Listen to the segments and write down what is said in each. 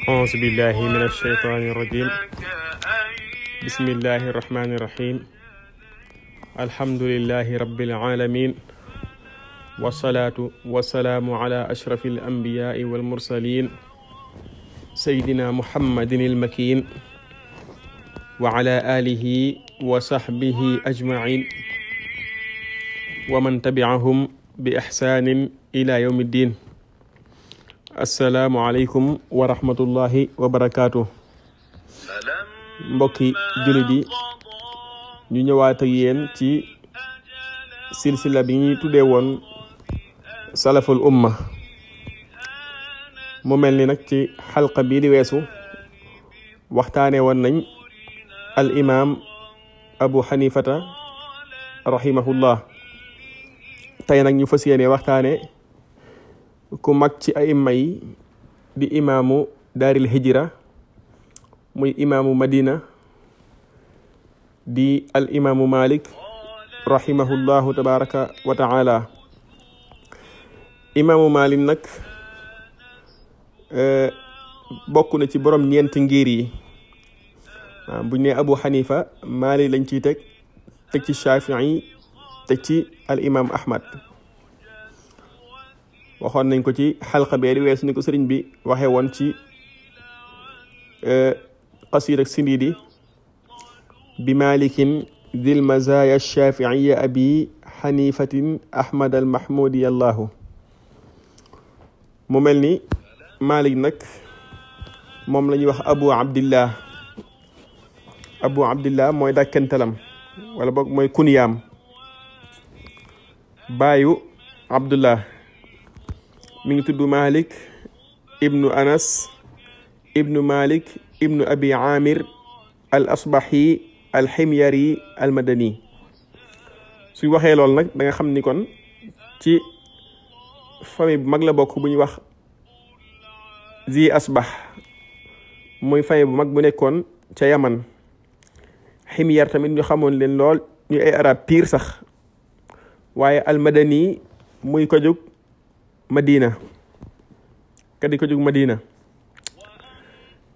أعوذ بالله من الشيطان الرجيم بسم الله الرحمن الرحيم الحمد لله رب العالمين والصلاة والسلام على أشرف الأنبياء والمرسلين سيدنا محمد المكين وعلى آله وصحبه أجمعين ومن تبعهم بإحسان إلى يوم الدين. السلام عليكم ورحمة الله وبركاته. mbokki jullit yi ñu ñëwaat ak yéen ci silsila bi ñuy tuddee woon salaful umma. mu mel ni nag ci xalqa bii di weesu waxtaane woon nañ al imam abu xanifata rahimahullah. tey nag ñu fas yéene waxtaane ku mag ci aimma yi di imaamu daaril hijra muy imaamu madina di al imaamu malik rahimahullahu tabaraka wa taala. imaamu malik nag bokk na ci borom ñeenti ngir yi. buñ ne abu xanifa malik lañ ciy teg ci shafii teg ci al imam ahmad. waxoon nañ ko ci xalqa bee di weesu ni ko sëriñ bi waxee woon ci qasiid ak sindiidi bi malikin dil mazaya shafiiya abi xanifatin ahmad al mahmudi allahu. mu mel ni malik nag moom la ñuy wax abu abdillah mooy dàkkantalam wala boog mooy kuniyaam. baayu abdullah mi ngi tudd malik ibnu anas ibnu malik ibnu abi amir al asbahi al ximyari al madani. suñ waxee loolu nag da nga xam ni kon ci famille bu mag la bokk bu ñuy wax zi asbah, muy famille bu mag bu nekkoon ca yaman. ximyar tamit ñu xamoon leen lool ñu ay arab pire sax, waaye al madani muy ko jóg madina kadi ko jóg madina.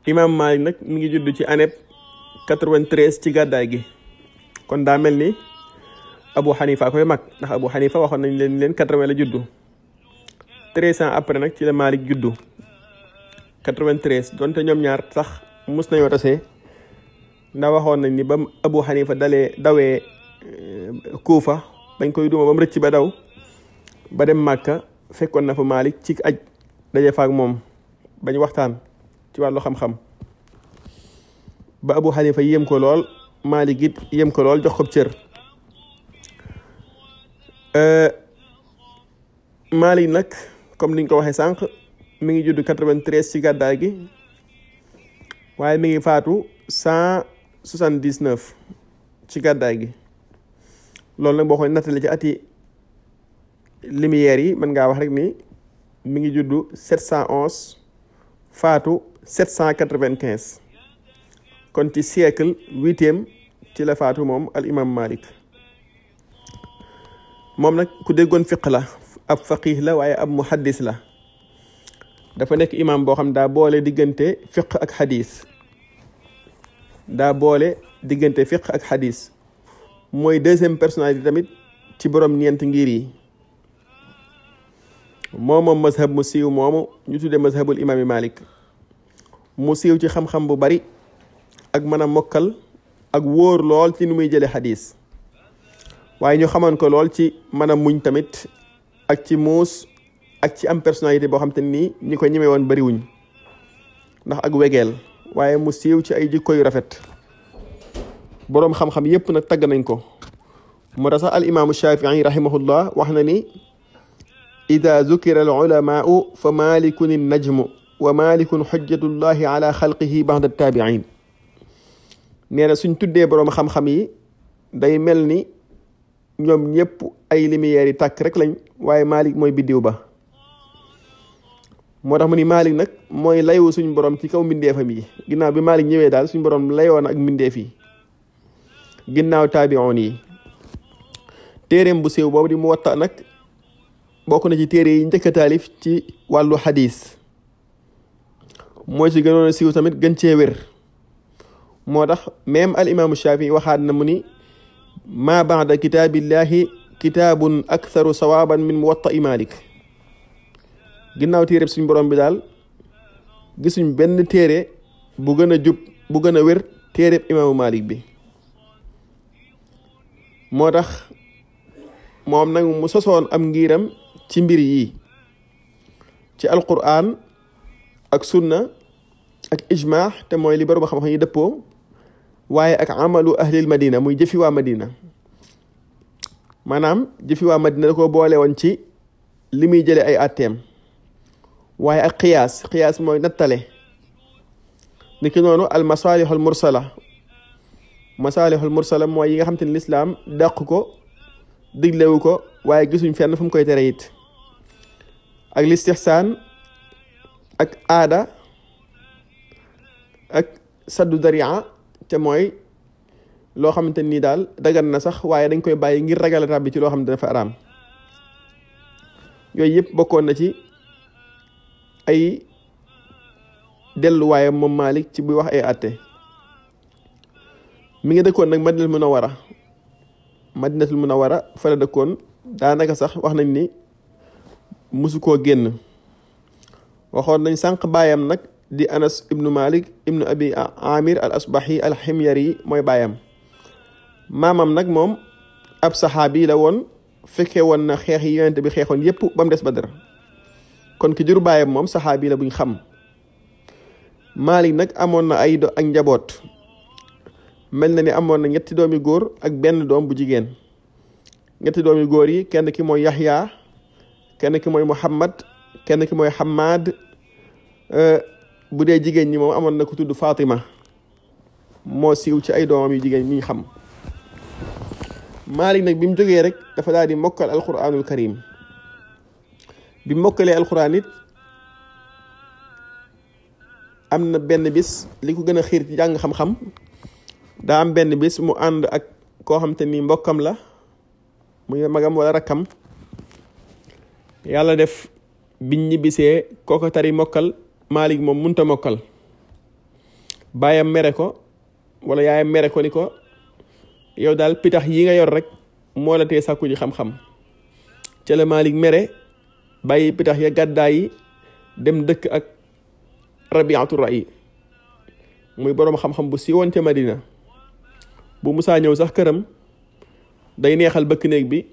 imam malik nag mi ngi judd ci année 93 ci gàddaay gi, kon daa mel ni abu xanifa koy mag, ndax abu xanifa waxoon nañ leen 80 la juddu. 13 ans après nag ci la malik juddu 93, donte ñoom ñaar sax mus nañoo tasee, ndax waxoon nañ ni ba abu xanifa dawee kuufa dañ koy duma ba mu rëcc ba daw ba dem màkka, fekkoon na fa malik ci aj daje faak moom bañ waxtaan ci wàllu xam-xam ba abu xanifa yéem ko lool, malik it yéem ko lool, jox ko cër. malik nag comme niñ ko waxee sànq mi ngi judd 93 ci gàddaay gi, waaye mi ngi faatu 179 ci gàddaay gi. loolu nag boo koy nattale ci ati lumière yi mën ngaa wax rek ni mi ngi juddu 711 faatu 795, kon ci siècle 8e ci la faatu moom al imam malik. moom nag ku déggoon fiq la, ab faqih la, waaye ab muhaddis la. dafa nekk imam boo xam daa boole diggante fiq ak xadis. mooy deuxième personnalité tamit ci borom ñeent ngir yi. moom mazhab mu siiw moomu ñu tuddee mazhabul imaami malik. mu siiw ci xam-xam bu bari ak mën a mokkal ak wóor lool ci nu muy jële xadis, waaye ñu xamoon ko lool ci mën a muñ tamit ak ci muus ak ci am personnalité boo xam te nii ñi ko ñemee woon bariwuñ ndax ak wegeel, waaye mu siiw ci ay jikko yu rafet. boroom xam-xam yépp nag tagg nañ ko. moo tax sax al imaamu shafii rahimahullah wax na ni ida zukira al ulamaau fa malikun in najmu wa malikun xujjatullahi ala xalqihi baxda taabiin. nee na suñ tuddee boroom xam-xam yi day mel ni ñoom ñëpp ay lumière yi tàkk rek lañ, waaye malik mooy biddiw ba. moo tax mu ni malik nag mooy layu suñ borom ci kaw mbindeefam yi. ginnaaw bi malik ñëwee daal suñ borom layoon ak mbindeef yi ginnaaw taabi'oon yi. téereem bu siiw boobu di Muwatta nag bokk na ci téere yi njëkk a taalif ci wàllu xadis. moo ci gënoon a siiw tamit gën cee wér moo tax même al imaamu Shaafi waxaat na mu ni ma ba'da kitaabillahi kitaabun aktharu sawaaban min muwatta'i Malik ginnaaw téereb suñ borom bi daal gisuñ benn téere bu gën a jub bu gën a wér téereb imaamu Malik bi moo tax moom nag mu sosoon am ngiram ci mbir yi ci alquran ak sunna ak ijma te mooy li borom xam-xam yi dëppoo waaye ak amalu ahlil madina muy jëfi waa madina maanaam jëfi waa madina da ko boole woon ci li muy jële ay atteem waaye ak qiyaas mooy nattale ni ki noonu al masalihul mursala mooy yi nga xam te ne lislaam dàq ko diglewu ko waaye gisuñ fenn fu mu koy tere it ak listihsaan ak aada ak saddu daria te mooy loo xamante nii daal dagan na sax waaye dañ koy bàyyi ngir ragal a tàbbi ci loo xam ne dafa araam yooyu yëpp bokkoon na ci ay delluwaayam moom Malik ci buy wax ay àtte mi ngi dëkkoon nag madinatul munawara fa la dëkkoon daanaka sax wax nañ ni musu koo génn waxoon nañ sànq baayam nag di Anas ibnu Malik ibnu Abi Amir al Asbahi al Himyari mooy baayam maamam nag moom ab saxaabi la woon fekkee woon na xeex yi yonent bi xeexoon yépp ba mu des Badar kon ki jur baayam moom saxaabi la buñ xam Malik nag amoon na ak njaboot mel na ni amoon na ñetti doomi góor ak benn doom bu jigéen ñetti doomi góor yi kenn ki mooy Yaxya kenn ki mooy Muhammad kenn ki mooy Hamad bu dee jigéen ñi moom amoon na ku tudd Fatima moo siiw ci ay doomam yu jigéen ñi xam Malik nag bi mu jógee rek dafa daal di mokkal alquranul karim bi mu mokkalee alquran it am na benn bis li ko gën a xiir ci jàng xam-xam daa am benn bis mu ànd ak koo xam te ni mbokkam la muy magam wala rakkam yàlla def biñ ñibbisee kooko tari mokkal Malik moom munta mokkal baayam mere ko wala yaayam mere ko ni ko yow daal pitax yi nga yor rek moo la tee sàkku ji xam-xam ca la Malik mere bàyyi pitax ya gàddaa yi dem dëkk ak Rabiatu Ra'i muy boroom xam-xam bu siiwoon ca Madina bu musaa ñëw sax këram day neexal bëkk néeg bi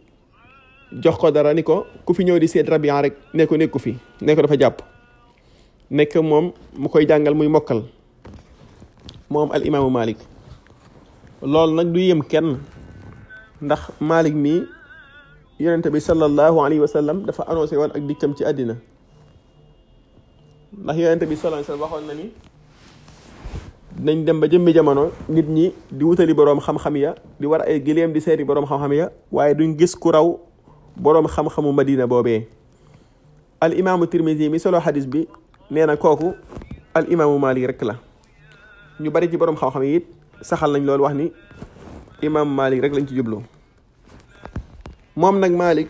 jox ko dara ni ko ku fi ñëw di seet Rabia rek ne ko nekku fi ne ko dafa jàpp nekk moom mu koy jàngal muy mokkal moom al imaamu Malik loolu nag du yem kenn ndax Malik mii yonente bi sallallahu alayhi wa sallam dafa annoncé woon ak dikkam ci àddina ndax yonente bi sallallahu alayhi wa sallam waxoon na ni dinañ dem ba jëmmi jamono nit ñi di wutali boroom xam-xam ya di war ay gileem di seeti boroom xam-xam ya waaye duñ gis ku raw boroom xam-xamu Madina boobee al imaamu Tirmisi mi solo xadis bi nee na kooku al imaamu Malik rek la ñu bari ci boroom xam-xam yi it saxal nañ loolu wax ni imaamu Malik rek lañ ci jublu moom nag Malik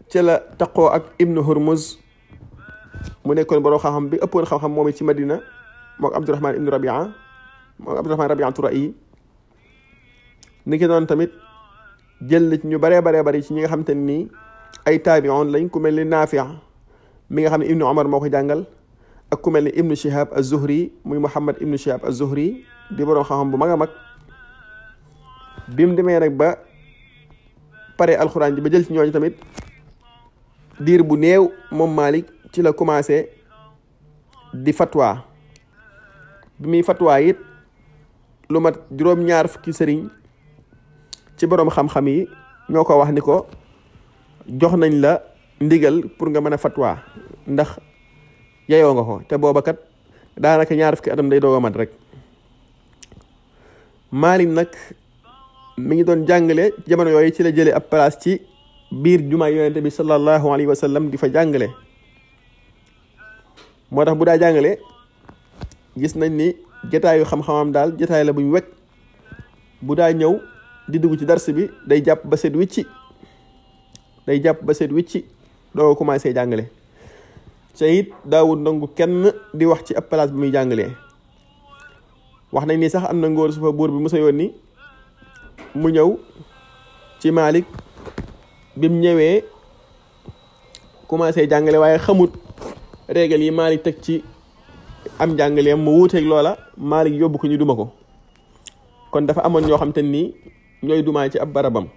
ci la taqoo ak Ibnu Hurmuz mu nekkoon boroom xam-xam bi ëppoon xam-xam moom it ci Madina mook Abdurahman ibnu Rabia mook Abdurahman Rabiatu Ra'i ni ki noonu tamit jël na ci ñu baree bari ci ñi nga xam te nii ay taabi'oon lañ ku mel ni Naafi' mi nga xam ne Ibnu Umar moo ko jàngal ak ku mel ni Ibnu Shihab az-Zuhri muy Muhammad Ibnu Shihab az-Zuhri di boroom xam-xam bu mag a mag bi mu demee nag ba pare alxuraan ji ba jël ci ñooñu tamit diir bu néew moom Malik ci la commencé di fatwa bi muy fatwa it lu mat juróom-ñaar fukki sëriñ ci boroom xam-xam yi ñoo ko wax ni ko jox nañ la ndigal pour nga mën a fatwa ndax yeyoo nga ko te booba kat daanaka ñaar fukki atam day doog a mat rek Malik nag mi ngi doon jàngale jamono yooyu ci la jëlee ab place ci biir jumaa yonente bi sallallahu alayhi wa sallam di fa jàngale moo tax bu daa jàngale gis nañ ni jotaayu xam-xamam daal jotaay la buñ wekk bu daa ñëw di dugg ci dars bi day jàpp ba set wicci doo commencé jàngale ca it daawul nangu kenn di wax ci ab place bi muy jàngalee. wax nañ ni sax am na ngóor su fa buur bi musa yónni mu ñëw ci Malik bi mu ñëwee commencé jàngale waaye xamut régal yi Malik teg ci am jàngaleem mu wuuteeg loola Malik yóbbu ko ñu duma ko. kon dafa amoon ñoo xam te ni ñooy dumaa ci ab barabam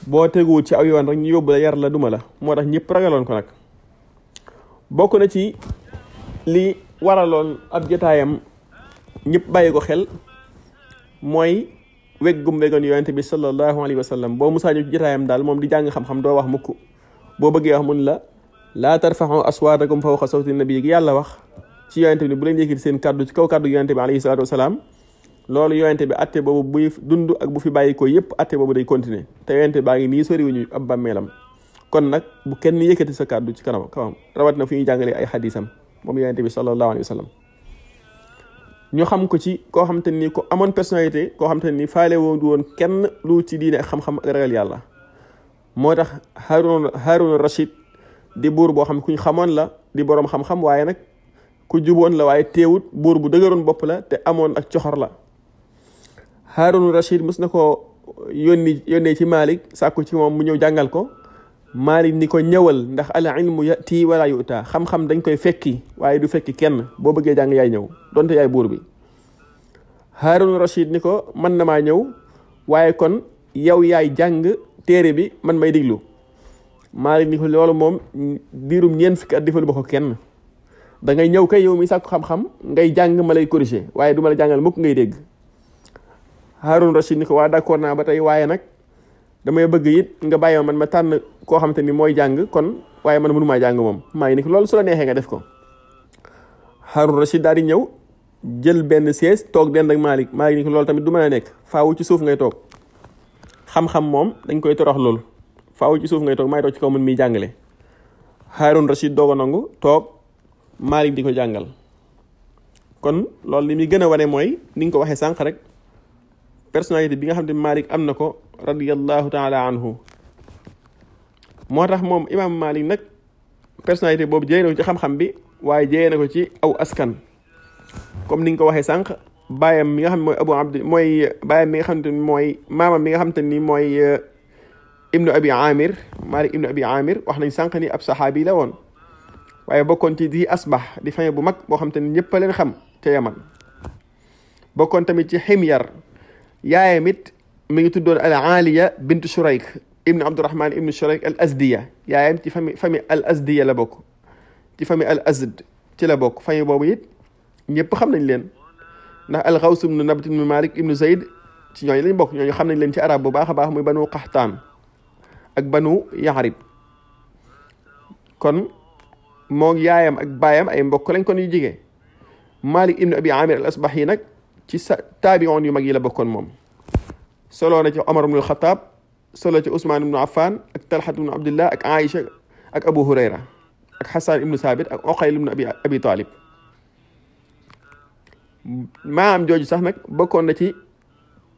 boo teguwut ci aw yoon rek ñu yóbbu la yar la duma la moo tax ñëpp ragaloon ko nag. bokk na ci li waraloon ab jotaayam ñëpp bàyyi ko xel mooy weggum weggoon yonente bi sallallahu alayhi wa sallam boo musaa ñu ci jotaayam daal moom di jàng xam-xam doo wax mukk boo bëggee wax mun la laa tarfa'u aswaatakum fawqa sawti nabi gi yàlla wax ci yonente bi bu leen yëkkati seen kàddu ci kaw kàddu yonente bi alayhi salaatu wasalaam loolu yonente bi atte boobu buy dund ak bu fi bàyyi ko yëpp atte boobu day continuer te yonente baa ngi nii soriwuñu ab bàmmeelam kon nag bu kenn yëkkati sa kàddu ci kawam rawat na fi ñuy jàngalee ay xadisam moom yonente bi sallallahu alayhi wa sallam ñu xam ko ci koo xam te ni ko amoon personnalité koo xam te ni faale woon kenn lu ci diine ak xam-xam ak ragal yàlla moo tax Haaruna Rashid di buur boo xam kuñ xamoon la di boroom xam-xam waaye nag ku juboon la waaye teewut buur bu dëgëroon bopp la te amoon ak coxor la. Haaruna Rashid mës na ko yónnee ci Malik sàkku ci moom mu ñëw jàngal ko Malik ni ko ñëwal ndax al ilmu yati wala yuta xam-xam dañ koy fekki waaye du fekki kenn boo bëggee jàng yaay ñëw donte yaay buur bi. Haaruna Rashid ni ko man na maa ñëw waaye kon yow yaay jàng téere bi man may diglu. Malik ni ko loolu moom diirum ñeent fukki at defalu ba ko kenn da ngay ñëw kay yow mi sàkku xam-xam ngay jàng ma lay corriger waaye du ma la jàngal mukk ngay dégg. Haaruna Rashid ni ko waa d'accord naa ba tey waaye nag damay bëgg it nga bàyyi man ma tànn koo xam te ni mooy jàng kon waaye man mënumaa jàng moom maa ngi ni ko loolu su la neexee nga def ko. Haaruna Rashid daal di ñëw jël benn sees toog dend ak Malik ni ko loolu tamit du mën a nekk faawu ci suuf ngay toog xam-xam moom dañ koy torox loolu faawu ci suuf ngay toog maay toog ci kaw man miy jàngale. Haaruna Rashid doog a nangu toog Malik di ko jàngal kon loolu li muy gën a wane mooy ni nga ko waxee sànq rek personnalité bi nga xam ne Malik am na ko radiyallahu taala anhu moo tax moom imam Malik nag personnalité boobu jëlee na ko ci xam-xam bi waaye jëlee na ko ci aw askan comme ni nga ko waxee sànq baayam mi nga xam ne mooy Abu Abdi mooy baayam mi nga xam ne mooy maamam mi nga xam te ni mooy ibnu abi amir Malik ibnu abi amir wax nañ sànq ni ab saxaabi la woon waaye bokkoon ci di asbax di famille bu mag boo xam te ni ñëpp a leen xam ca Yaman bokkoon tamit ci Himyar yaayam it mi ngi tuddoon al Aliya bint Shurayk ibnu Abdurahman ibnu Shurayk al Azdiya yaayam ci famille al Azdiya la bokk ci famille al Azd ci la bokk famille boobu it ñëpp xam nañ leen ndax al Xaws ibnu Nabt ibnu Malik ibnu Zayd ci ñooñu lañ bokk ñooñu xam nañ leen ci arab bu baax a baax muy banu Qaxtaan ak banu Yaxrib kon moo yaayam ak baayam ay mbokk lañ kon yu jigee Malik ibnu Abi Amir al Asbahi nag ci taabiyoon yu mag yi la bokkoon moom solo na ci Omar ibnu Alxataab solo ci Ousmane ibnu Affan ak Talhat ibnu Abdullah ak Aïcha ak Abu Hurayra ak Hassan ibnu Sabit ak Oqayl ibnu Abi Talib maam jooju sax nag bokkoon na ci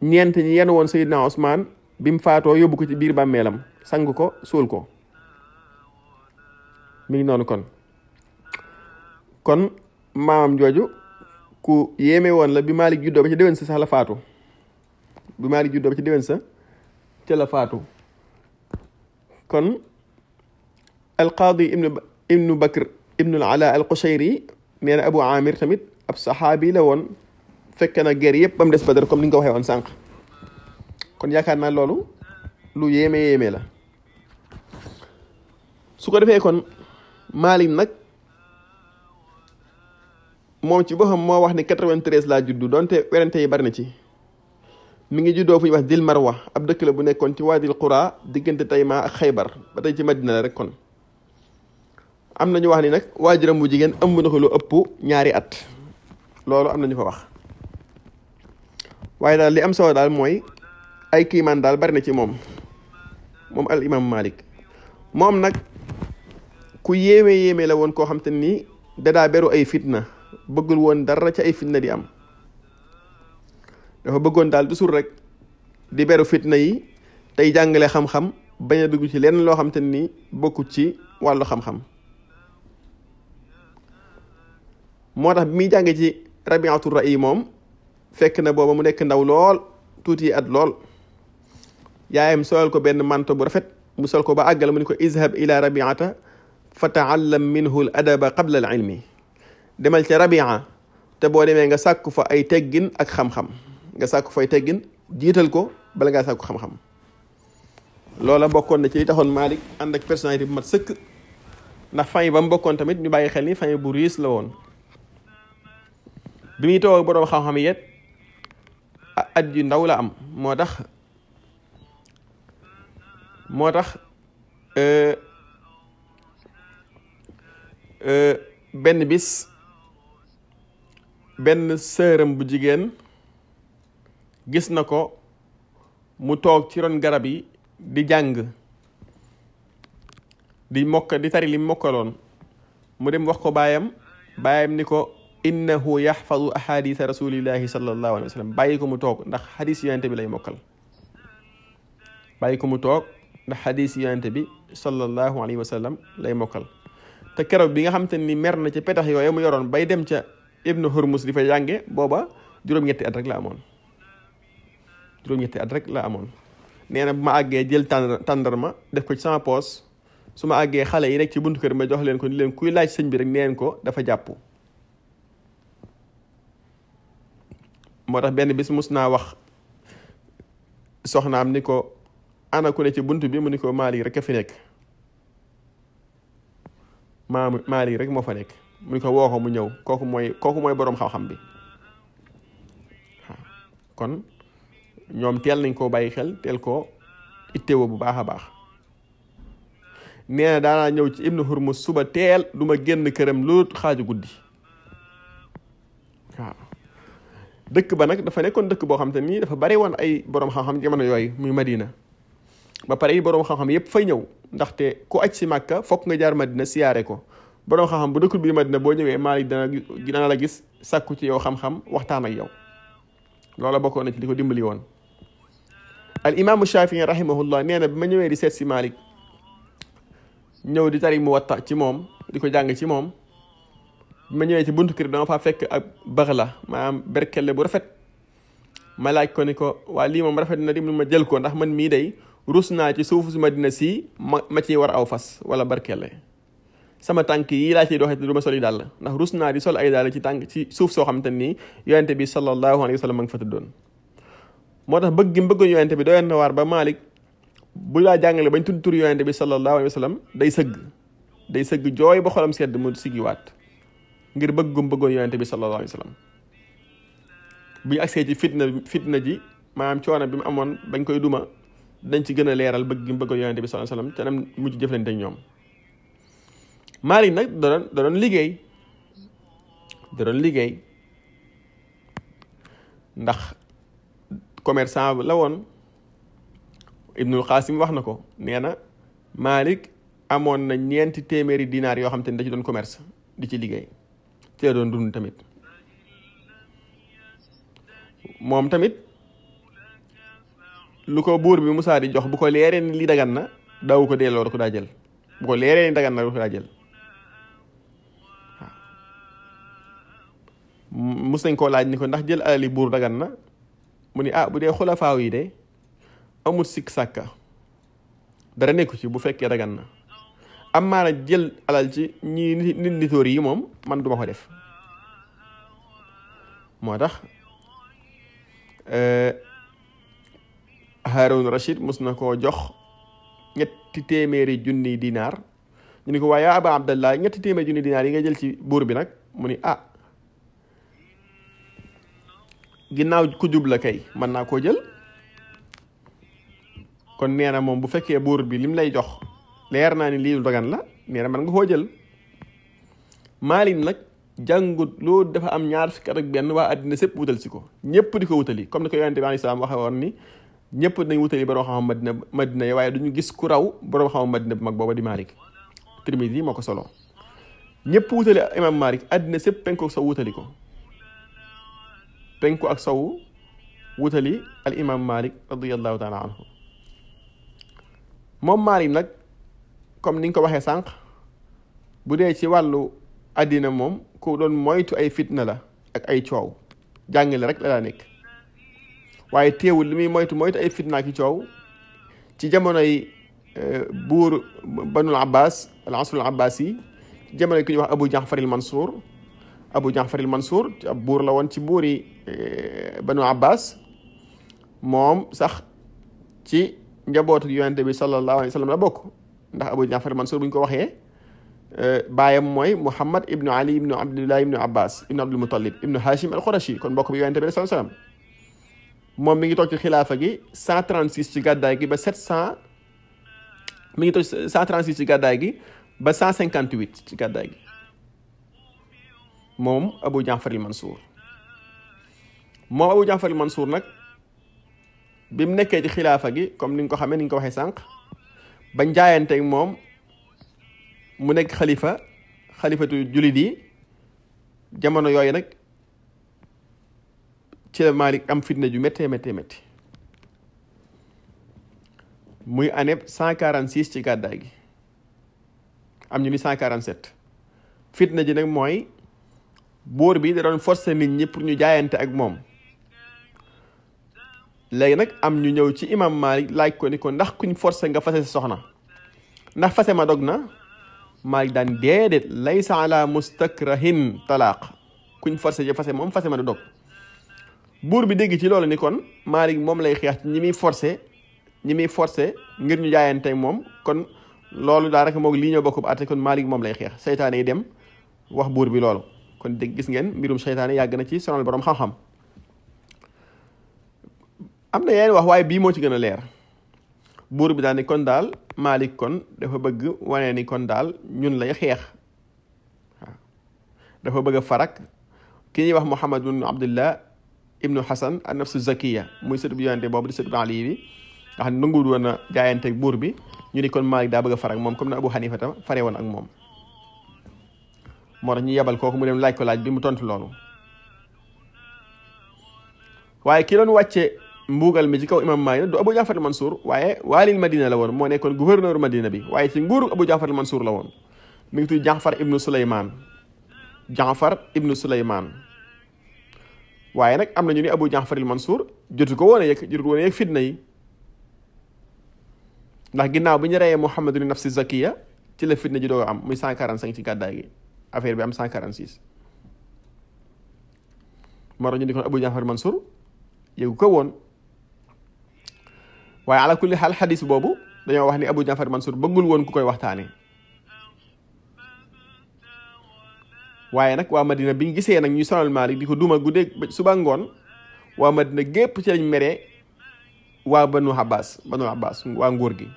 ñeent ñi yenn woon Seydina Ousmane bi mu faatoo yóbbu ko ci biir bàmmeelam sang ko suul ko mi ngi noonu kon maamam jooju ku yéeme woon la bi Malik juddoo ba ci déwén sa sax la faatu bi Malik juddoo ba ci déwén sa ca la faatu kon alqaadi ibnu Bakr ibnu al-Ala al-Qushayri nee na Abu Amir tamit ab saxaabi la woon fekk na guerre yëpp ba mu des Badar comme ni nga ko waxee woon sànq kon yaakaar naa loolu lu yéeme la su ko defee kon Malik nag moom ci boppam moo wax ne 93 laa juddu donte werante yi bari na ci mi ngi juddoo fu ñuy wax Dil Marwa ab dëkk la bu nekkoon ci Waadil Qura diggante Tayma ak Xaybar ba tey ci Madina la rek kon am na ñu wax ni nag waajuram bu jigéen ëmb na ko lu ëpp ñaari at loolu am na ñu ko wax waaye daal li am solo daal mooy ay kiimaan daal bari na ci moom al imam Malik moom nag ku yéeme la woon koo xam te ni dadaa beru ay fitna bëggul woon dara ci ay fitna di am dafa bëggoon daal toujours rek di beru fitna yi tey jàngale xam-xam bañ a dugg ci lenn loo xam te ni bokku ci wàllu xam-xam moo tax bi muy jànge ci Rabi'atu Ra'i moom fekk na booba mu nekk ndaw lool tuuti at lool yaayam solal ko benn manto bu rafet mu sol ko ba àggal mu ni ko izhab ila Rabi'ata fa taallam minhu al adaba qabla al ilmi demal ca Rabi'a te boo demee nga sàkku fa ay teggin ak xam-xam nga sàkku fa ay teggin jiital ko bala ngaa sàkku xam-xam loola bokkoon na ci li taxoon Malik ànd ak personnalité bu mat sëkk ndax famille ba mu bokkoon tamit ñu bàyyi xel ni famille bu riis la woon bi muy toog boroom xam-xam yet at yu ndaw la am moo tax benn bis benn sëram bu jigéen gis na ko mu toog ci ron garab yi di jàng di tari li mokkaloon mu dem wax ko baayam ni ko innahu yaxfadu ahaditha rasulillahi sallallahu alayhi wa sallam bàyyi ko mu toog ndax xadis yonente bi lay mokkal sallallahu alayhi wa sallam lay mokkal te keroog bi nga xam te ni mer na ci petax yooyu mu yoroon bay dem ca ibnu Hurmus di fa jànge booba juróom-ñetti at rek la amoon nee na bu ma àggee jël tàndarma def ko ci sama poos su ma àggee xale yi nekk ci buntu kër ma jox leen ko ni leen kuy laaj sëñ bi rek neen ko dafa jàpp moo tax benn bis mus naa wax soxnaam ni ko ana ku ne ci buntu bi mu ni ko Maalik rek a fi nekk Maalik rek moo fa nekk mu ni ko woo ko mu ñëw kooku mooy boroom xam-xam bi kon ñoom teel nañ koo bàyyi xel teel koo itteewoo bu baax a baax nee na daanaa ñëw ci Ibnu Hurmus suba teel du ma génn këram lu xaaju guddi waaw dëkk ba nag dafa nekkoon dëkk boo xam te nii dafa bari woon ay boroom xam-xam jamono yooyu muy Madina ba pare yi boroom xam-xam yépp fay ñëw ndaxte ku aj si Màkka fokk nga jaar Madina siyaare ko boroom xam-xam bu dëkkul bii Madina boo ñëwee Maalik dana la gis sàkku ci yow xam-xam waxtaan ak yow loola bokkoon na ci li ko dimbali woon al imaamu Shafii rahimahullah nee na bi ma ñëwee di seet si Maalik ñëw di tari Muwatta ci moom di ko jàng ci moom bi ma ñëwee ci buntu kër dama faa fekk ak baxla maanaam berkelle bu rafet ma laaj ko ni ko waa lii moom rafet na di ma jël ko ndax man mii day rus naa ci suufu si Madina si ma ciy war aw fas wala berkelle sama tànk yi laa ciy doxee du ma soli dàll ndax rus naa di sol ay dàll ci suuf soo xam te nii yonente bi sallallahu alayhi wa sallam ma nga fa tëddoon moo tax bëgg gi bëggoon yonente bi doyoon na waar ba Maalik bu laa jàngale bañ tudd tur yonente bi sallallahu alayhi wa sallam day sëgg jooy ba xolam sedd mu siggiwaat ngir bëggum bëggoon yonente bi sallallahu alayhi wa sallam bu ñu agsee ci fitna ji maanaam coono bi mu amoon bañ koy duma dañ ci gën a leeral bëgg gi bëggoon yonente bi sallallahu alayhi wa sallam te nam mujj jëflante ak ñoom Maalik nag da doon liggéey ndax commerçant la woon Ibnul Qasim wax na ko nee na Maalik amoon na 4 téeméeri dinaar yoo xam te ne da ci doon commerce di ci liggéey ci la doon dund tamit moom tamit lu ko buur bi Musaa di jox bu ko leeree ni li dagan na daw ko delloo da ko daa jël bu ko leeree ni dagan na da ko daa jël mus nañ koo laaj ni ko ndax jël alali buur dagan na mu ni bu dee xulafaaw yi de amul sikk sàkka dara nekku ci bu fekkee dagan na am maana jël alal ci ñi nit nitóor yi moom man duma ko def moo tax Haarun Rashid mus na koo jox 3 téeméeri junni dinaar ñu ni ko waaye Aba Abdallah 3 téeméeri junni dinaar yi nga jël ci buur bi nag mu ni ginnaaw ku jub la kay mën naa koo jël kon nee na moom bu fekkee buur bi lim lay jox leer naa ni lii lu dagan la nee na mën nga koo jël Maalik nag jàngut loolu dafa am 2 fukki at ak benn waa àddina sépp wutal si ko ñëpp di ko wutali comme ni ko yonente bi alayhi salaam waxe woon ni ñëpp dañ wutali borom xam Madina yi waaye duñu gis ku raw borom xam Madina bu mag booba di Maalik Tirmidi moo ko solo ñëpp wutali imam Maalik àddina sépp penko sa wutali ko penku ak sowu wutali al imam Malik radiyallahu taala anhu moom Malik nag comme ni nga ko waxee sànq bu dee ci wàllu àddina moom ku doon moytu ay fitna la ak ay coow jàngale rek la daa nekk waaye teewul li muy moytu ay fitna ak coow ci jamonoy buur banul abbas al asrul abbas yi jamonoy ku ñuy wax abu jaafar al mansour ab buur la woon ci buuri banu abbas moom sax ci njabootu yonente bi sallallahu alayhi wa sallam la bokk ndax abu jaafar al mansour bu ñu ko waxee baayam mooy muhammad ibnu ali ibnu abdullah ibnu abbas ibnu abdul muttalib ibnu hashim al qurashi kon bokk bi yonente bi sallallahu alayhi wa sallam moom mi ngi toog ci xilaafa gi 136 ci gàddaay gi ba 700 mi ngi toog 136 ci gàddaay gi ba 158 ci gàddaay gi moom Abu Jaafar al-Mansuur nag bi mu nekkee ci xilaafa gi comme ni nga ko xamee ni nga ko waxee sànq ba njaayanteeg moom mu nekk xalifatu jullit yi jamono yooyu nag ci la Malik am fitna ju méttee muy année 146 ci gàddaay gi am ñu ni 147 fitna ji nag mooy buur bi da doon forcer nit ñi pour ñu jaayante ak moom léegi nag am ñu ñëw ci imam Malik laaj ko ni ko ndax kuñ forcer nga fase sa soxna ndax fase ma dog na Malik daan déedéet laysa ala mustakrahin talaaq kuñ forcer ja fase moom fase ma du dog buur bi dégg ci loolu ni kon Malik moom lay xeex ci ñi muy forcé ngir ñu jaayante ak moom kon loolu daa rek moog lii ñoo bokk bu àtte kon Malik moom lay xeex seytaane yi dem wax buur bi loolu kon dégg gis ngeen mbirum seytaane yàgg na ci sonal borom xam-xam am na yeneen wax waaye bii moo ci gën a leer buur bi daal ni kon daal Malik kon dafa bëgg wane ni kon daal ñun lay xeex waaw dafa bëgg a farak ki ñuy wax Muhammad ibn Abdullah ibnu Hasan an nafsu zakiya muy sët bu yonente boobu di sët bu Ali bi nga xam ne nanguwul woon a jaayanteeg buur bi ñu ni kon Malik daa bëgg a far ak moom comme na Abu Hanifa tam fare woon ak moom moo tax ñu yebal kooku mu dem laaj ko laaj bi mu tontu loolu waaye ki doon wàcce mbuugal mi ci kaw imam Malik du Abu Jaafar al Mansour waaye waalil Madina la woon moo nekkoon gouverneur Madina bi waaye ci nguuru Abu Jaafar al Mansour la woon mi ngi tudd Jaafar ibnu Suleymaan waaye nag am na ñu ni Abu Jaafar al Mansour jotu woon a yëg fitna yi ndax ginnaaw bi ñu reyee Muhammad ibn nafsi zakiya ci la fitna ji doo am muy 145 ci gàddaay gi affaire bi am 146 moo tax ñu ni kon Abu Jaafar Mansour yëgu ko woon waaye ala kulli xaal xadis boobu dañoo wax ni Abu Jaafar Mansour bëggul woon ku koy waxtaane waaye nag waa Madina biñ gisee nag ñuy sonal Malik di ko duma guddeeg suba ngoon waa Madina gépp ci lañ meree waa banu Abbas waa nguur gi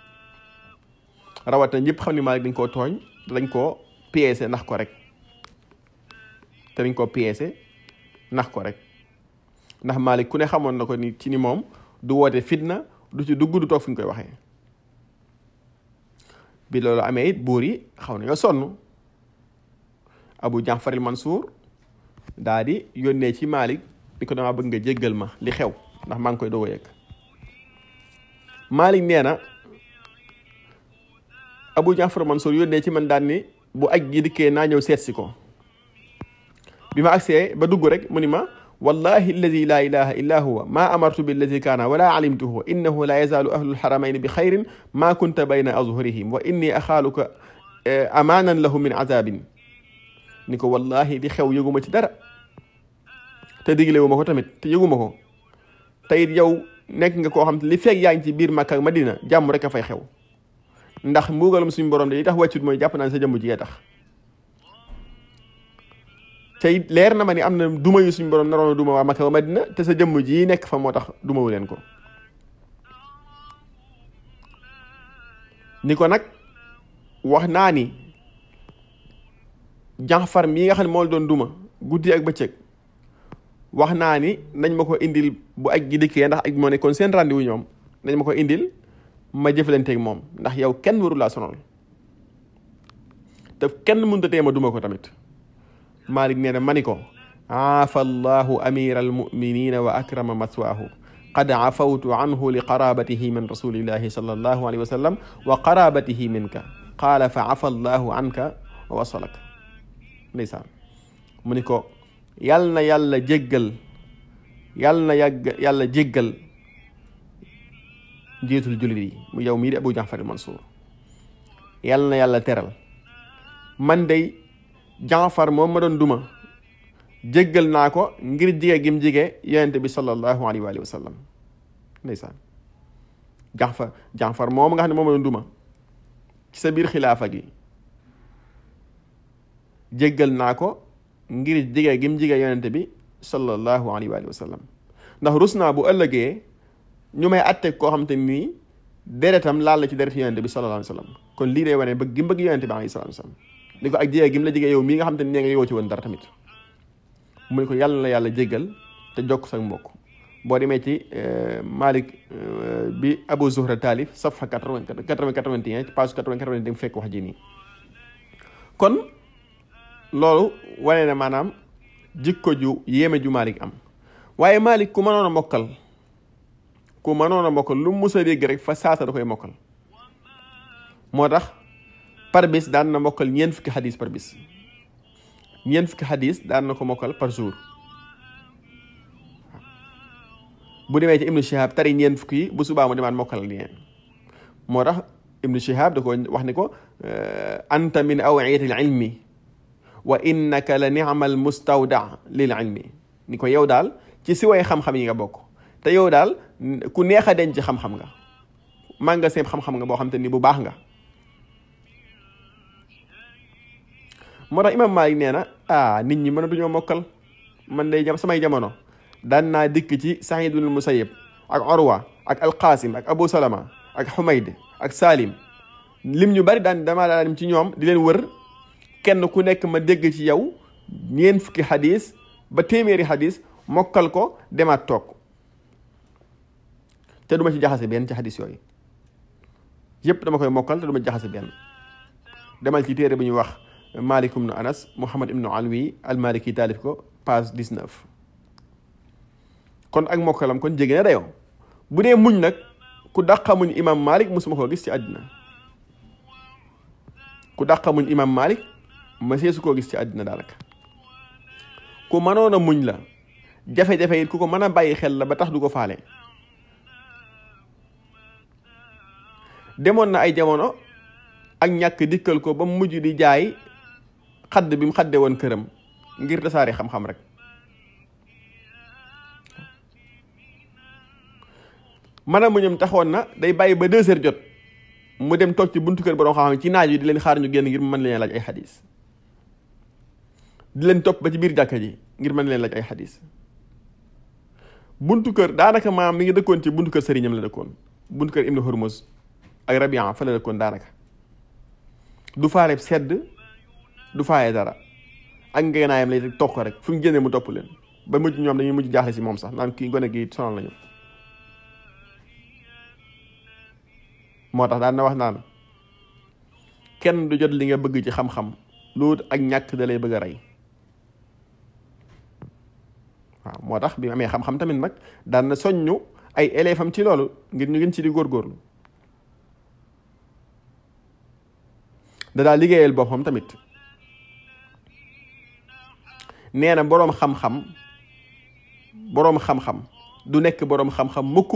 rawatina ñëpp xam ni Malik dañ koo tooñ dañ koo piéger nax ko rek ndax Malik ku ne xamoon na ko ni ci ni moom du woote fitna du ci dugg du toog fu ñu koy waxee bi loolu amee it buur yi xaw nañoo sonn Abu Jaafar al Mansour daa di yónnee ci Malik di ko dama bëgg nga jéggal ma li xew ndax maa ngi koy doog a yëg Malik nee na Abu Jaafar Mansour yónnee ci man daan ni bu aj gi dikkee naa ñëw seet si ko bi ma agsee ba dugg rek mu ni ma wallahi alladi la ilaha illa huwa ma amartu billadi kaana wala alimtuhu innahu la yazaalu ahlul xaramayni bi xayrin ma kunta bayna azhurihim wa inni axaaluka amaanan lahu min azabin ni ko wallahi di xew yëguma ci dara te diglewu ma ko tamit te yëguma ko te it yow nekk nga koo xam te li fekk yaa ngi ci biir Makka ak Madina jàmm rek a fay xew ndax mbugalum suñu borom de li tax wàccut mooy jàpp naa sa jëmm ji tax te it leer na ma ni am na duma yu suñu borom naroon a duma waa Makka wa Madina te sa jëmm ji nekk fa moo tax dumawu leen ko ni ko nag wax naa ni Jaafar mii nga xam ne moo doon duma guddi ak bëccëg wax naa ni nañ ma ko indil bu aj gi dikkee ndax aj moo nekkoon seen rendez-vous ñoom nañ ma ko indil ma jëflanteeg moom ndax yow kenn waru laa sonal te kenn mënut a tee ma duma ko tamit Malik nee na ma ni ko aafa allahu amira almuminina wa akrama maswaahu qad afawtu anhu li qarabatihi min rasulillahi sallallahu alayhi wa sallam wa qarabatihi minka qaala fa afa allahu anka wasalak ndeysaan mu ni ko yal na yàlla jéggal yàlla jéggal njiitul jullit yi mu yow mii di Abu Jaafar al-Mansuur yal na yàlla teral man day Jaafar moom ma doon duma jéggal naa ko ngir jige gim jige yonente bi sallallahu alayhi wa sallam ndeysaan Jaafar moom nga xam ne moom ma doon duma ci sa biir xilaafa gi jéggal naa ko ngir jige gim jige yonente bi sallallahu alayhi wa sallam ndax rus naa bu ëllëgee ñu may atte koo xam te nii deretam laal la ci deret yonente bi sallallahu alayhi wa sallam kon lii day wane bëgg gim bëgg yonente bi alayhi salaatu wa salaam ni ko ak jige gim la jige yow mii nga xam te ni nga yow ci woon dara tamit mu ne ko yàlla na yàlla jéggal te jokk sa mbokk boo demee ci Malik bi Abu Zuhra taalif safha 81 ci page 80 di fekk wax ji nii kon loolu wane na maanaam jikko ju yéeme ju Malik am waaye Malik ku mënoon a mokkal lu mu mës a dégg rek fa saasa da koy mokkal moo tax par bis daan na mokkal ñeent fukki xadis par bis ñeent fukki xadis daan na ko mokkal par jour bu demee ci Ibnu Shihab tari ñeent fukki yi bu subaa mu demaat mokkal li moo tax Ibnu Shihab da ko wax ni ko anta min awiyati l ilmi wa innaka la ni'mal mustawda lil ilmi ni ko yow daal ci si way xam-xam yi nga bokk te yow daal ku neex a denc xam-xam nga magasin xam-xam nga boo xam te ni bu baax nga moo tax imam Malik nee na nit ñi mën a duñoo mokkal man day samay jamono daan naa dikk ci Saïd ibn Musayyib ak Urwa ak Alqasim ak Abu Salama ak Humayd ak Salim lim ñu bari dama daan ci ñoom di leen wër kenn ku nekk ma dégg ci yow ñeent fukki xadis ba téeméeri xadis mokkal ko demaat toog te duma ci jaxase benn ci xadis yooyu yépp dama koy mokkal te duma ci jaxase benn demal ci téere bi ñuy wax Malik ibn Anas Muhammad ibn Alwi al-Maliki taalif ko page 19 kon ak mokkalam kon jege na dayoo bu dee muñ nag ku dàqa muñ imam Malik musuma koo gis ci àddina ku dàqa muñ imam Malik ma seesu koo gis ci àddina daanaka ku mënoon a muñ la jafe-jafe it ku ko mën a bàyyi xel la ba tax du ko faale demoon na ay jamono ak ñàkk dikkal ko ba mujj di jaay xadd bi mu xadde woon këram ngir tasaare xam-xam rek mën a muñam taxoon na day bàyyi ba 2 heures jot mu dem toog ci buntu kër borom xam-xam ci naaj wi di leen xaar ñu génn ngir mën leen laaj ay xadis di leen topp ba ci biir jàkka ji ngir mën leen laaj ay xadis buntu kër daanaka maam mi ngi dëkkoon ci buntu kër sëriñam la dëkkoon buntu kër Ibnu Hurmuz ak Rabia fa la dëkkoon daanaka du faale sedd du faaye dara ak ngeenaayam lay toog ko rek fu mu génnee mu topp leen ba mujj ñoom dañuy mujj jaaxle si moom sax naan kii gone gi sonal nañu moo tax daan na wax naan kenn du jot li nga bëgg ci xam-xam loolu ak ñàkk da lay bëgg a rey waaw moo tax bi mu amee xam-xam tamit nag daan na soññu ay élèves am ci loolu ngir ñu gën ci di góorgóorlu da daa liggéeyal boppam tamit nee na boroom xam-xam du nekk boroom xam-xam mukk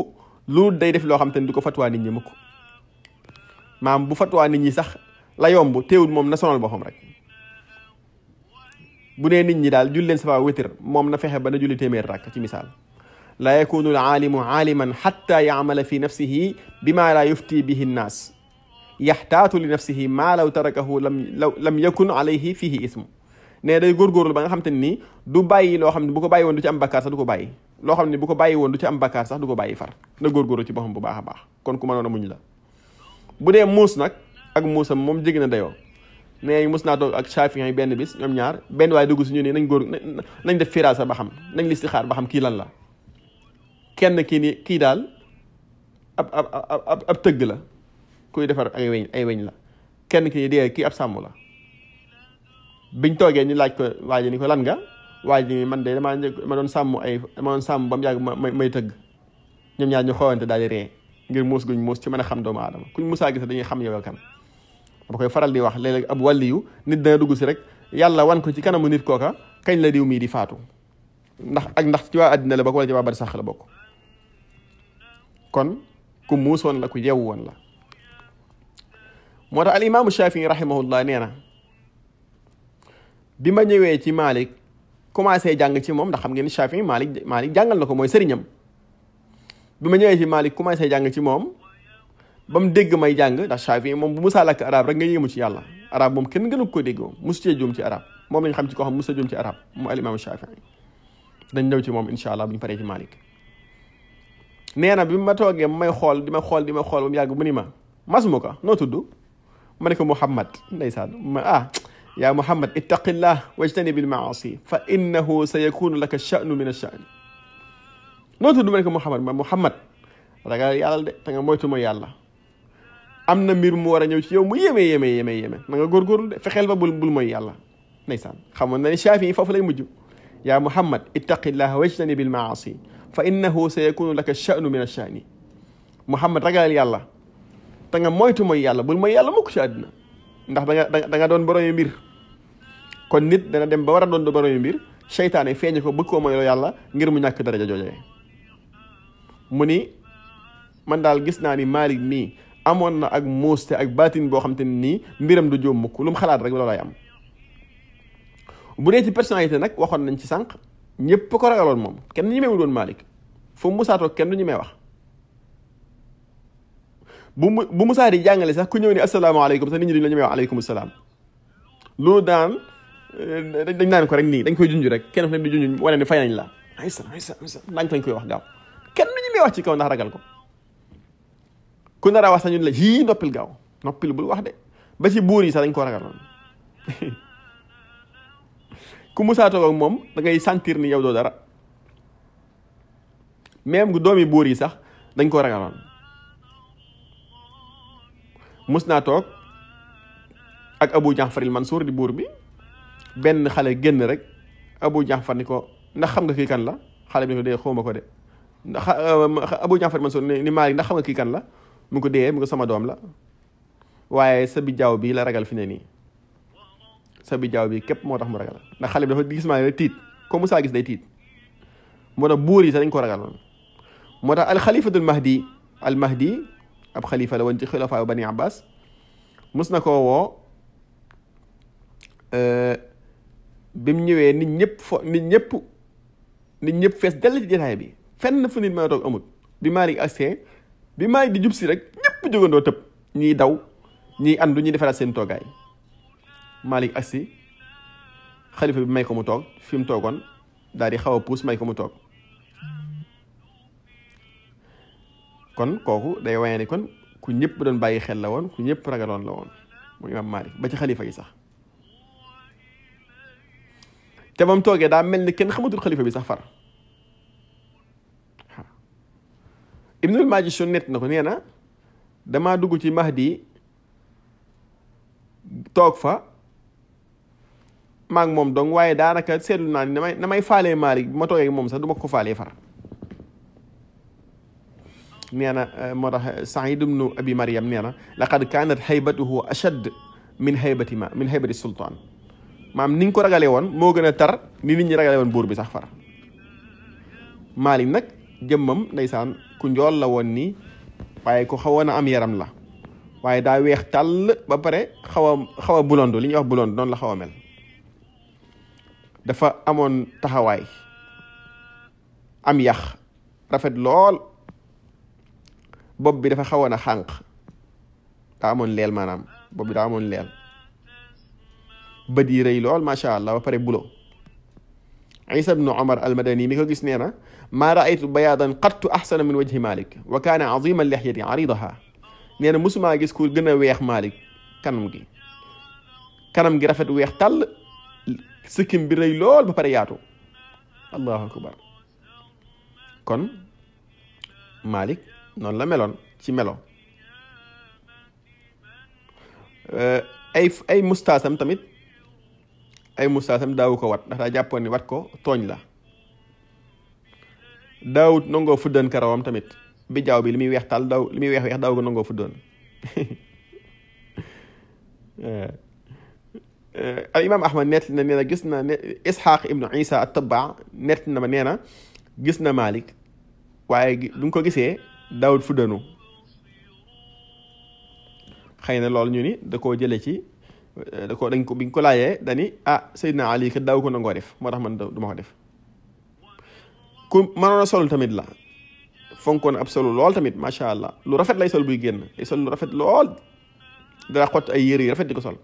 lu day def loo xam te ne du ko fatwaa nit ñi mukk maam bu fatwaa nit ñi sax la yomb teewul moom na sonal boppam rek bu dee nit ñi daal julli leen safa witr moom na fexe ba na julli téeméer rakk ci misaal la yakunu al aalimu aaliman xatta yaamala fi nafsihi bima la yufti bihi nnaas yaxtaatu li nafsihi maa law tarakahu lam yakun alayhi fihi ismu ne day góorgóorlu ba nga xam te ne nii du bàyyi loo xam ne bu ko bàyyi woon du ci am bakkaar sax du ko bàyyi loo xam ne bu ko bàyyi woon du ci am bakkaar sax du ko bàyyi far na góorgóorlu ci boppam bu baax a baax kon ku mënoon a muñ la bu dee muus nag ak muusam moom jéggi na dayoo ne mus naa toog ak Shafi'i yi benn bis ñoom ñaar benn waaye dugg si ñu ne nañ def firaasa ba xam nañ listixaar ba xam kii lan la kenn kii ni kii daal ab tëgg la kuy defar ay weñ la kenn kii dee kii ab sàmm la biñ toogee ñu laaj ko waa ji ni ko lan nga waa ji man de ma doon sàmm ba mu yàgg may tëgg ñoom ñaar ñu xoolante daal di ree ngir muus guñ muus ci mën a xam doomu aadama kuñ musaa gis dañuy xam yow kan dama koy faral di wax léeg-léeg ab wàlliyu nit dana dugg si rek yàlla wan ko ci kanamu nit kooka kañ la diw mii di faatu ndax ci waa àddina la bokk wala ci waa bari sax la bokk. kon ku muusoon la ku yeewu woon la. moo tax al imaamu Shafii rahimahullah nee na bi ma ñëwee ci Malik commencé jàng ci moom ndax xam ngeen Shafii Malik jàngal na ko mooy sëriñam. bi ma ñëwee ci Malik commencé jàng ci moom ba mu dégg may jàng ndax Shafii moom bu musaa làkk arab rek nga yéemu ci yàlla arab moom kenn gënu ko dégg moom musu cee juum ci arab moom lañ xam ci koo xam musu juum ci arab mu al imaamu Shafii dañ ñëw ci moom incha allah bu ñu paree ci Malik. nee na bi ma toogee may xool di ma xool ba mu yàgg mu ni ma masmu ko noo tudd ma ne ko Muhammad ndeysaan yaa Muhammad ittaqillah wajtanibil maasi fa innahu sa yakunu laka sha'nu min ash-sha'n noo tudd ma ne ko Muhammad ragal yàlla de te nga moytu mooy yàlla am na mbir mu war a ñëw ci yow mu yéeme na nga góorgóorlu de fexeel ba bul mooy yàlla ndeysaan xamoon na ne Shaafi'i foofu lay mujj yaa Muhammad ittaqillah wajtanibil maasi fa innahu sa yakunu laka sha'nu min ash-sha'ni Muhammad ragal yàlla te nga moytu mooy yàlla bul mooy yàlla mukk ci àddina ndax da nga doon boroomi mbir kon nit dana dem ba war a doon boroomi mbir seytaane feeñ ko bëgg koo mooy yàlla ngir mu ñàkk daraja jooje mu ni man daal gis naa ni Malik mii amoon na ak muuste ak baatin boo xam te ne nii mbiram du jóom mukk lu mu xalaat rek loolay am. bu dee ci personnalité nag waxoon nañ ci sànq ñëpp ko ragaloon moom kenn ñemewul woon Malik fu mu musaatoo kenn du ñemee wax bu musaa di jàngale sax ku ñëw ni asalaamaaleykum sax nit ñi duñ la ñemee wax aleykum salaam loolu dañ naan ko rek nii dañ koy junj rek kenn fu ne di junj wane ni fay nañ la aysa nañ lañ koy wax gaaw kenn du ñemee wax ci kaw ndax ragal ko ku nar a wax sax ñun la yii noppil gaaw noppil bul wax de ba ci buur yi sax dañ koo ragaloon ku musaatoo ak moom da ngay sentir ni yow doo dara même gu doomi buur yi sax dañ koo ragaloon mus naa toog ak Abu Jaafar al Mansuur di buur bi benn xale génn rek Abu Jaafar ni ko ndax xam nga kii kan la xale bi ni ko dee xawma ko de ndax Abu Jaafar al Mansuur ni Maalik ndax xam nga kii kan la mu ko dee mu ko sama doom la waaye sa bijaaw bi la ragal fi ne nii sa bijaaw bi képp moo tax mu ragal ndax xale bi dafa gis maa ne tiit comme Musaa gis day tiit moo tax buur yi sax dañ ko ragaloon moo tax al xalifatul mahdi al mahdi ab xalifa la woon ci xilafaa bani abbas mus na koo woo bi mu ñëwee nit ñëpp fees dell ci jotaay bi fenn fu nit mën a toog amut bi Maalik agsee bi Maalik di jub si rek ñëpp jógandoo tëb ñiy daw ñiy andu ñuy defaraat seen toogaay Maalik agsi xalifa bi may ko mu toog fi mu toogoon daal di xaw a puus may ko mu toog kon kooku day waye ni kon ku ñëpp doon bàyyi xel la woon ku ñëpp ragaloon la woon mu imaam Maalik ba ci xalifa yi sax te ba mu toogee daa mel ni kenn xamatul xalifa bi sax far Ibnul Majishun net na ko nee na damaa dugg ci Mahdi toog fa maag moom donc waaye daanaka seetlu naa ni na may faalee Maalik bi ma toogee moom sax du ma ko faalee far nee na moo tax Saïd ibnu Abi Maryam nee na laqad kaanat haybatuhu ashad min haybati sultaan maam ni nga ko ragalee woon moo gën a tar ni nit ñi ragalee woon buur bi sax far Maalik nag jëmmam ndeysaan ku njool la woon nii waaye ku xawoon a am yaram la waaye daa weex tàll ba pare xaw a bulondo li ñuy wax bulondo noonu la xaw a mel dafa amoon taxawaay am yax rafet lool bopp bi dafa xawoon a xànq daa amoon leel maanaam bopp bi daa amoon leel bët yi rëy lool macha allah ba pare bulo Isa ibnu Omar al-Madani mi ko gis nee na maa raaytu bayaadan qattu ahsana min wajhi Malik wa kaana azima lihyati aridaha nee na musumaa gis ku gën a weex Malik kanam gi rafet weex tàll sikkim bi rëy lool ba pare yaatu allahu akbar kon Malik noonu la meloon ci melo ay mustaasam tamit daawu ko wat ndax daa jàppoon ni wat ko tooñ la daawut nangoo fuddan karawam tamit bi jaaw bi li muy weex tàll li muy weex daaw ko nangoo fuddoon al imam ahmad nett na nee na gis na ishaq ibnu isa at-tabaa nett na ma nee na gis na malik waaye bi nga ko gisee daawut fuddanu xëy na loolu ñu ni da koo jële ci dañ ko biñ ko laajee dani Seydina Ali kat daaw ko nangoo def moo tax man du ma ko def ku mënoon a sol tamit la fonkoon ab solu lool tamit macha allah lu rafet lay sol buy génn ay sol lu rafet lool dara xott ay yére yu rafet di ko sol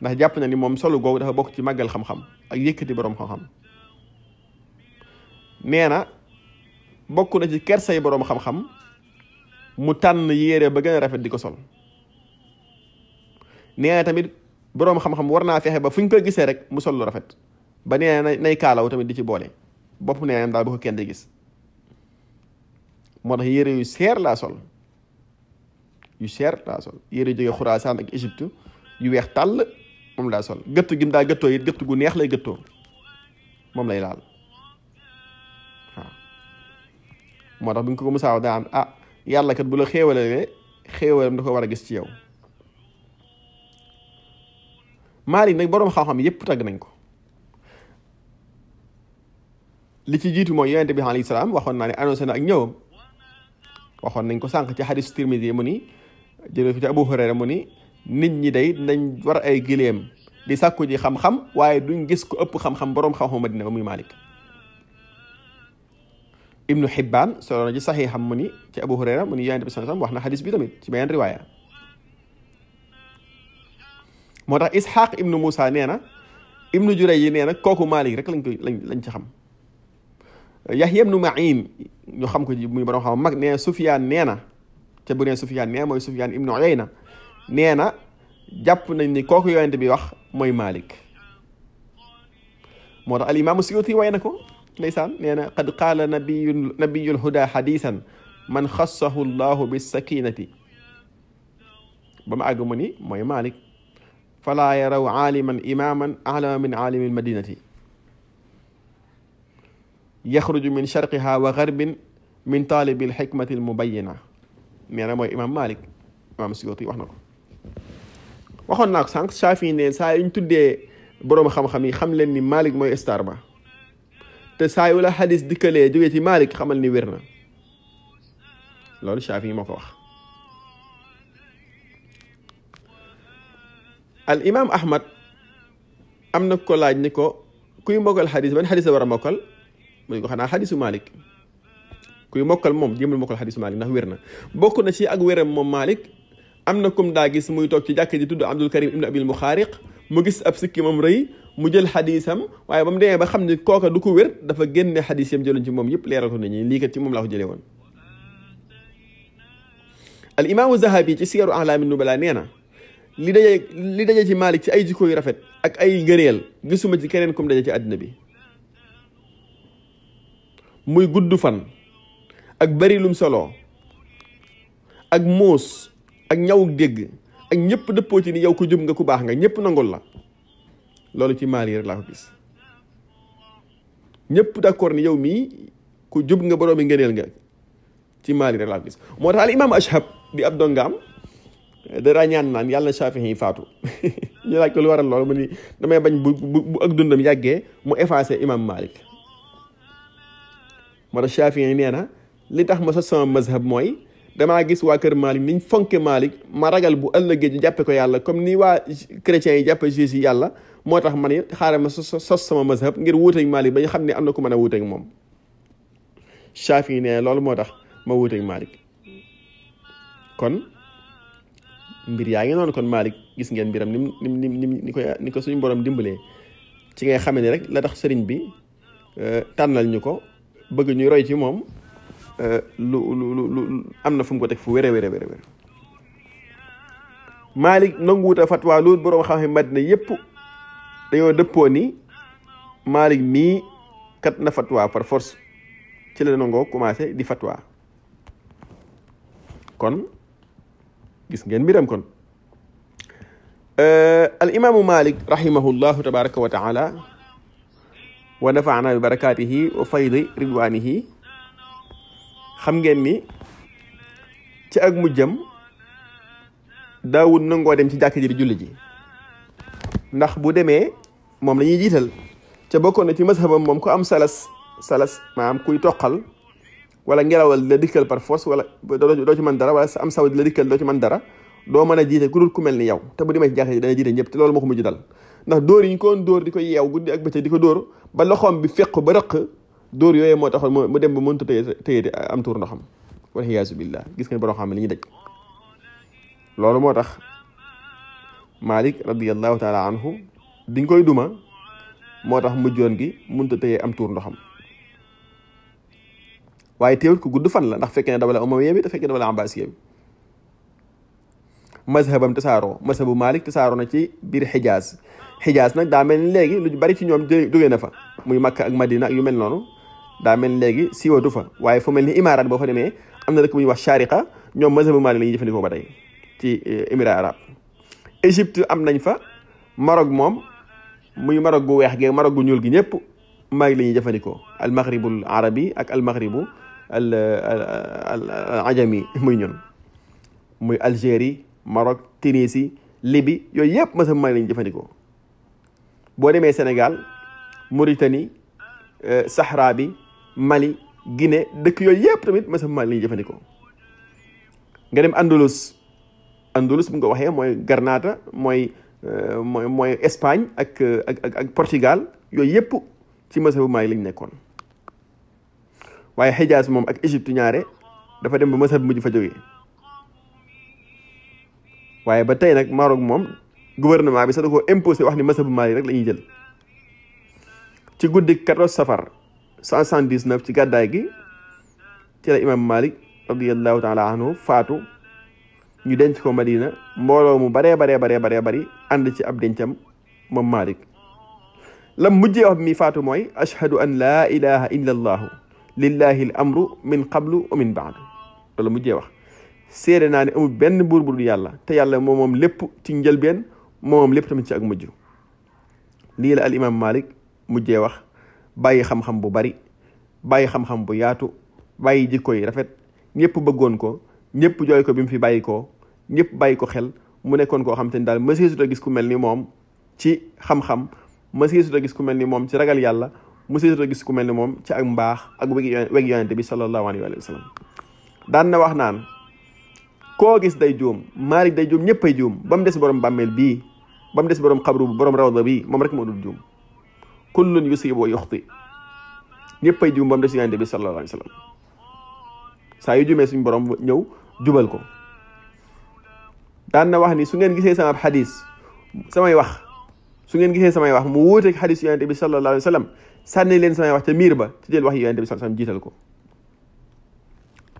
ndax jàpp na ni moom solu googu dafa bokk ci màggal xam-xam ak yëkkati boroom xam-xam nee na bokk na ci kersay boroom xam-xam mu tànn yére ba gën a rafet di ko sol nee na tamit boroom xam-xam war naa fexe ba fu ñu koy gisee rek mu sol lu rafet ba nee na nay kaalaw tamit di ci boole bopp nee na daal bu ko kenn di gis moo tax yére yu seer laa sol yére yu jógee Xuraasaan ak Égypte yu weex tàll moom laa sol gëtt gi mu daa gëttoo it gëtt gu neex lay gëttoo moom lay laal waaw moo tax bu ñu ko musaaw daan yàlla kat bu la xéewalee xéewalam da ko war a gis ci yow. Maalik nag boroom xam-xam yépp tagg nañ ko li ci jiitu mooy yonente bi alayhi salaam waxoon naa ne annoncé na ak ñëwam waxoon nañ ko sànq ci xadis Tirmidi mu ni jëlee fi ci Abu Hurayra mu ni nit ñi day nañ war ay gileem di sàkku ji xam-xam waaye duñ gis ko ëpp xam-xam boroom xam-xam Madina ba muy Maalik. Ibnu Hibbaan solo na ci saxiixam mu ni ci Abu Hurayra mu ni yonente bi sallallahu alayhi wasallam wax na xadis bi tamit ci beneen riwaaya. moo tax Isxaaq ibnu Muusa nee na ibnu Juray yi nee na kooku Maalik rek lañ ci xam. Yahya ibnu Ma'in ñu xam ko ci muy borom xam mag nee na Sufyaan nee na te bu nee Sufyaan nee mooy Sufyaan ibnu Uyayna nee na jàpp nañ ni kooku yonente bi wax mooy Maalik. moo tax al imaamu Suyuuti way na ko ndeysaan nee na qad qaala nabiyul huda hadiisan man xassahu llahu bis sakinati ba ma àgg mu ni mooy Maalik. falaa yaraw aaliman imaaman alama min aalimi almadinati yaxruju min sharqiha wa garbin min taalibi alxikmati almubayina nee na mooy imaam Malik imaam Suyuti wax na ko waxoon naa ko sànq Shaafi ne saa yuñ tuddee boroom xam-xam yi xam leen ni Malik mooy star ba te saa yu la xadis dikkalee jógee ci Malik xamal ni wér na loolu Shaafi yi moo ko wax. al imaam Ahmad am na ko laaj ni ko kuy mokkal xadis ban xadis la war a mokkal mu ne ko xanaa xadisu Malik kuy mokkal moom jéemul mokkal xadisu Malik ndax wér na bokk na ci ak wéram moom Malik am na kum daa gis muy toog ci jàkk ji tudd Abdul Karim ibnu Abil Muxaariq mu gis ab sikki moom rëy mu jël xadisam waaye ba mu demee ba xam ne kooka du ko wér dafa génne xadis yam jëloon ci moom yëpp leeral ko nit ñi lii kat ci moom laa ko jëlee woon. al imaamu Zahabi ci Siyaru A'laami Nubala nee na li daje ci Malik ci ay jikko yu rafet ak ay ngëneel gisuma ci keneen kum daje ci àddina bi muy gudd fan ak bari lum solo ak muus ak ñawuk dégg ak ñëpp dëppoo ci ni yow ku jub nga ku baax nga ñëpp nangul la loolu ci Malik rek laa ko gis ñëpp d'accord ni yow mii ku jub nga boroomi ngëneel nga ci Malik rek laa ko gis moo tax al imaam Ashhab di ab dongaam dara ñaan naan yàlla Shaafi'i yi faatu ñu laaj ko lu waral loolu mu ni damay bañ bu ak dundam yàggee mu effacé imam Malik moo tax Shaafi'i yi nee na li tax ma sos sama mazhab mooy damaa gis waa kër Malik niñ fonke Malik ma ragal bu ëllëgee ñu jàppe ko yàlla comme ni waa chrétiens yi jàppe juifs yi yàlla moo tax ma ni xaaral ma sos sama mazhab ngir wuuteeg Malik ba ñu xam ne am na ku mën a wuuteeg moom Shaafi'i yi nee na loolu moo tax ma wuuteeg Malik kon mbir yaa ngi noonu kon Malik gis ngeen mbiram ni ko suñu borom dimbalee ci ngay xamee ni rek la tax sëriñ bi tànnal ñu ko bëgg ñuy roy ci moom lu am na fu mu ko teg fu wér Malik nanguwuta fatwa loolu borom xam-xam Madina yépp dañoo dëppoo ni Malik mii kat na fatwa par force ci la nangoo commencé di fatwa kon gis ngeen mbiram kon al imaamu Malik rahimahullahu tabaraka wa taala wa nafaana bi barakatihi wa faydi ridwanihi xam ngeen ni ci ak mujjam daawud nangoo dem ci jàkk ji di julli ji ndax bu demee moom la ñuy jiital ca bokkoon na ci mazhabam moom ko am salas maanaam kuy toqal wala ngelawal la dikkal par force wala doo ci mën dara wala am saw la dikkal doo ci mën dara doo mën a jiite ku dul ku mel ni yow te bu demee ci jàkk ji dana jiite ñëpp te loolu moo ko mujj dal ndax dóor yi ñu ko dóor di ko yeew guddi ak bëccëg di ko dóor ba loxoom bi fekk ba rëq dóor yooyu moo taxoon mu dem ba mënut a téye am tuur ndoxam wal iyaazu billah gis nga borom xam ne li ñuy daj loolu moo tax Malik radiyallahu taala anhu diñ koy duma moo tax mujjoon gi mënut a téye am tuur ndoxam waaye teewul ku gudd fan la ndax fekkee ne dawla umayya bi te fekkee dawla abbasiya bi mazhabam tasaaroo mazhabu Malik tasaaroo na ci biir Xijaaz nag daa mel ni léegi lu bari ci ñoom jógee na fa muy Makka ak Madina ak yu mel noonu daa mel ni léegi siiwatu fa waaye fu mel ni Imaaraat boo fa demee am na dëkk bu ñuy wax Shariqa ñoom mazhabu Malik la ñuy jëfandikoo ba tey ci Émirats arabes Égypte am nañ fa Maroc moom muy Maroc gu weex gi Maroc gu ñuul gi ñëpp Malik la ñuy jëfandikoo al maghribul arabi ak al maghribu al ajami muy ñun muy Algérie Maroc Tunisie Libye yooyu yëpp mazhabu Malik la ñuy jëfandikoo boo demee Sénégal Mauritanie Sahara bi Mali Guinée dëkk yooyu yëpp tamit mazhabu Malik la ñuy jëfandikoo nga dem Andalus bu nga ko waxee mooy Granada mooy Espagne ak Portugal yooyu yëpp ci mazhabu Malik lañ nekkoon waaye Xijaaz moom ak Égypte ñaare dafa dem ba mazhab mujj fa jógee waaye ba tey nag Maroc moom gouvernement bi sax da ko imposé wax ni mazhabu Malik rek la ñuy jël ci guddi 14 safar 179 ci gàddaay gi ci la imam Malik radiyallahu taala anhu faatu ñu denc ko Madina mbooloo mu baree bari ànd ci ab dencam moom Malik lam mujjee wax mi faatu mooy ashhadu an laa ilaha illa allahu lillahi al amru min qablu wa min baad loolu mujjee wax seede naa ne amul benn buur bu dul yàlla te yàlla moom lépp ci njëlbeen moom lépp tamit ci ak mujj lii la al imam Malik mujjee wax bàyyi xam-xam bu bari bàyyi xam-xam bu yaatu bàyyi jikko yi rafet ñëpp bëggoon ko ñëpp jooy ko bi mu fi bàyyi ko ñëpp bàyyi ko xel mu nekkoon koo xam te ni daal mëseesut a gis ku mel ni moom ci xam-xam mëseesut a gis ku mel ni moom ci ragal yàlla mëseesut a gis ku mel ni moom ci ak mbaax ak weg yonente bi sallallahu alayhi wa sallam daan na wax naan koo gis day juum Malik day juum ñëpp ay juum ba mu des borom bàmmeel bii ba mu des borom xabru borom rawda bii moom rek moo dul juum kullun yusibu wa yuxti ñëpp ay juum ba mu des yonente bi sallallahu alayhi wa sallam saa yu jumee suñu borom ñëw jubal ko daan na wax ni su ngeen gisee sama xadis samay wax mu wuuteeg xadis yonente bi sallallahu alayhi wa sallam sànni leen samay wax ca miir ba ci jël wax yi yonente bi sallallahu alayhi wa sallam jiital ko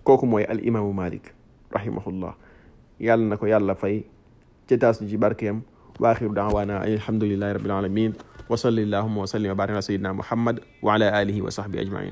kooku mooy al imaamu Malik rahimahullah yàlla na ko yàlla fay ca taas ñu ci barkeem wa axiru daawaana alhamdulillahi rabbil alamin wa salli allahumma wa sallim wa barik ala sayyidina muhammad wa ala alihi wa sahbihi ajmain